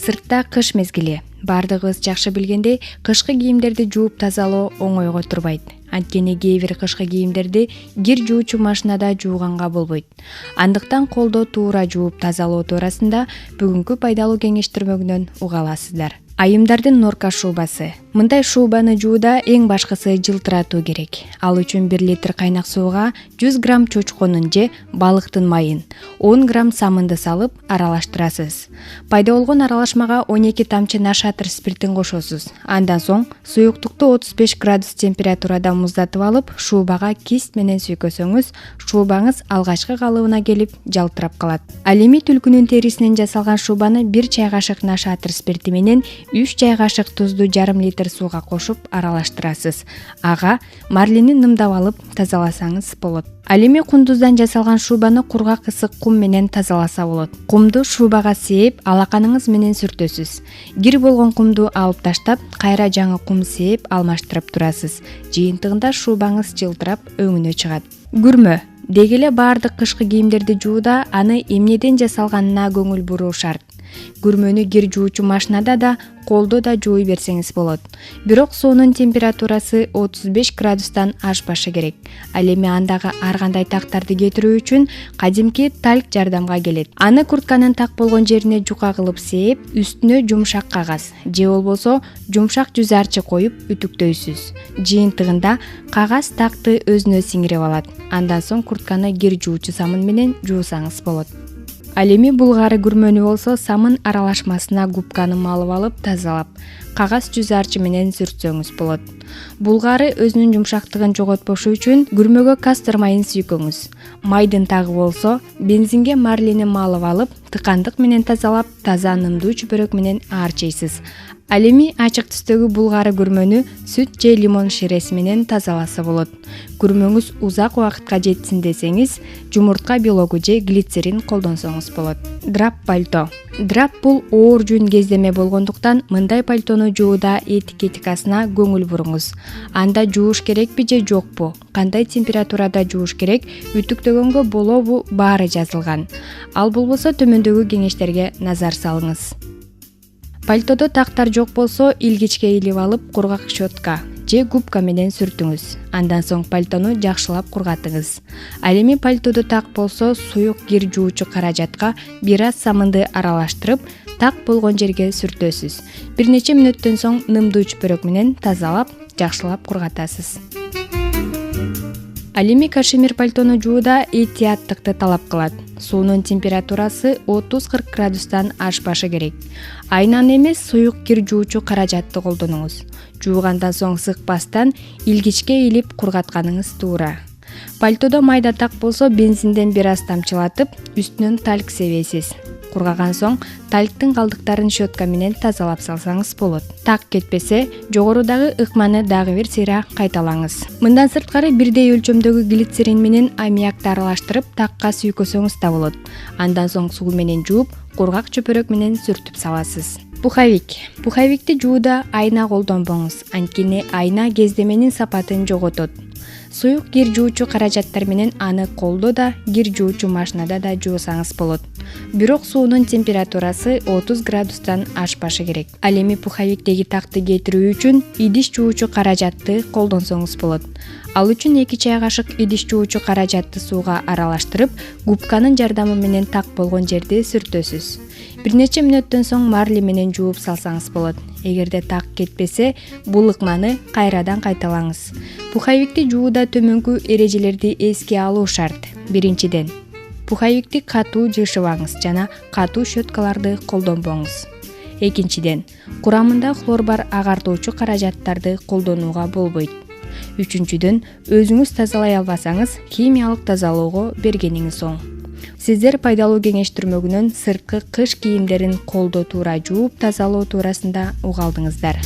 Сыртта кыш мезгили. Бардыгыбыз жакшы билгендей, кышкы кийимдерди жууп тазалоо оңойго турбайт. Анткени кээ бир кышкы кийимдерди кир жуучу машинада жууганга болбойт. Андыктан колдо туура жууп тазалоо туурасында бүгүнкү пайдалуу кеңештирмөгүнөн уга аласыздар. Айымдардын норка шуубасы. Мындай шуубаны жууда эң башкысы жылтыратуу керек. Ал үчүн 1 литр кайнак сууга 100 грамм чочконун же балыктын майын, 10 грамм самынды салып аралаштырасыз. Пайда болгон аралашмага 12 тамчы нашатыр спиртин кошосуз. Андан соң суюктукту 35 градус температурада муздатып алып, шуубага кист менен сүйкөсөңүз, шуубаңыз алгачкы калыбына келип жалтырап калат. Ал эми түлкүнүн терисинен жасалган шуубаны 1 чай кашык нашатыр спирти менен 3 чай кашык тузду жарым литр сууга кошуп аралаштырасыз. Ага марлени нымдап алып тазаласаңыз болот. Ал эми кундуздан жасалган шуубаны кургак ысык кум менен тазаласа болот. Кумду шуубага сээп, алаканыңыз менен сүртөсүз. Кир болгон кумду алып таштап, кайра жаңы кум сээп алмаштырып турасыз. Жыйынтыгында шуубаңыз жылтырап өңүнө чыгат. Күрмө. Деги эле баардык кышкы кийимдерди жууда аны эмнеден жасалганына көңүл буруу шарт. Күрмөнү кир жуучу машинада да, колдо да жууй берсеңиз болот. Бирок суунун температурасы 35 градустан ашпашы керек. Ал эми андагы ар кандай тактарды кетирүү үчүн кадимки тальк жардамга келет. Аны куртканын так болгон жерине жука кылып сээп, үстүнө жумшак кагаз же болбосо жумшак жүз арчы коюп үтүктөйсүз. Жыйынтыгында кагаз такты өзүнө сиңирип алат. Андан соң куртканы кир жуучу самын менен жуусаңыз болот. Ал эми булгары күрмөнү болсо самын аралашмасына губканы малып алып тазалап, кагаз жүз арчы менен сүртсөңүз болот. Булгары өзүнүн жумшактыгын жоготпошу үчүн күрмөгө кастор майын сүйкөңүз. Майдын тагы болсо бензинге марлени малып алып, тыкандык менен тазалап, таза нымдуу чүпөрөк менен аарчыйсыз. Ал эми ачык түстөгү булгары күрмөнү сүт же лимон ширеси менен тазаласа болот. Күрмөңүз узак убакытка жетсин десеңиз, жумуртка белогу же глицерин колдонсоңуз болот. Драп пальто. Драп бул оор жүн кездеме болгондуктан мындай пальтону жууда этикетикасына көңүл буруңуз. Анда жууш керекпи же жокпу, кандай температурада жууш керек, үтүктөгөнгө болобу, баары жазылган. Ал болбосо төмөндөгү кеңештерге назар салыңыз. Пальтодо тактар жок болсо, илгичке илип алып, кургак щетка же губка менен сүртүңүз. Андан соң пальтону жакшылап кургатыңыз. Ал эми пальтодо так болсо, суюк кир жуучу каражатка бир аз самынды аралаштырып, так болгон жерге сүртөсүз. Бир нече мүнөттөн соң нымдуу чүпөрөк менен тазалап, жакшылап кургатасыз. Ал эми кашемир пальтону жууда этияттыкты талап кылат. Суунун температурасы 30-40 градустан ашпашы керек. Айнан эмес, суюк кир жуучу каражатты колдонуңуз. Жуугандан соң сыкпастан илгичке илип кургатканыңыз туура. Пальтодо майда так болсо, бензинден бир аз тамчылатып, үстүнөн тальк себесиз. Кургаган соң тальктын калдыктарын щетка менен тазалап салсаңыз болот. Так кетпесе, жогорудагы ыкманы дагы бир сыйра кайталаңыз. Мындан сырткары бирдей өлчөмдөгү глицерин менен аммиакты аралаштырып, такка сүйкөсөңүз да болот. Андан соң суу менен жууп, кургак чөпөрөк менен сүртүп саласыз. Пуховик. Пуховикти жууда айна колдонбоңуз, анткени айна кездеменин сапатын жоготот. Суюк кир жуучу каражаттар менен аны колдо да, кир жуучу машинада да жуусаңыз болот. Бирок суунун температурасы 30 градустан ашпашы керек. Ал эми пуховиктеги такты кетирүү үчүн идиш жуучу каражатты колдонсоңуз болот. Ал үчүн 2 чай кашык идиш жуучу каражатты сууга аралаштырып, губканын жардамы менен так болгон жерди сүртөсүз. Бир нече мүнөттөн соң марли менен жууп салсаңыз болот. Эгерде так кетпесе, бул ыкманы кайрадан кайталаңыз. Пуховикти жууда төмөнкү эрежелерди эске алуу шарт. Биринчиден, пуховикти катуу жыышыбаңыз жана катуу щеткаларды колдонбоңуз. Экинчиден, курамында хлор бар агартуучу каражаттарды колдонууга болбойт. Үчүнчүдөн, өзүңүз тазалай албасаңыз, химиялык тазалоого бергениңиз оң. Сиздер пайдалуу кеңештирмөгүнөн сырткы кыш кийимдерин колдо туура жууп тазалоо туурасында уга алдыңыздар.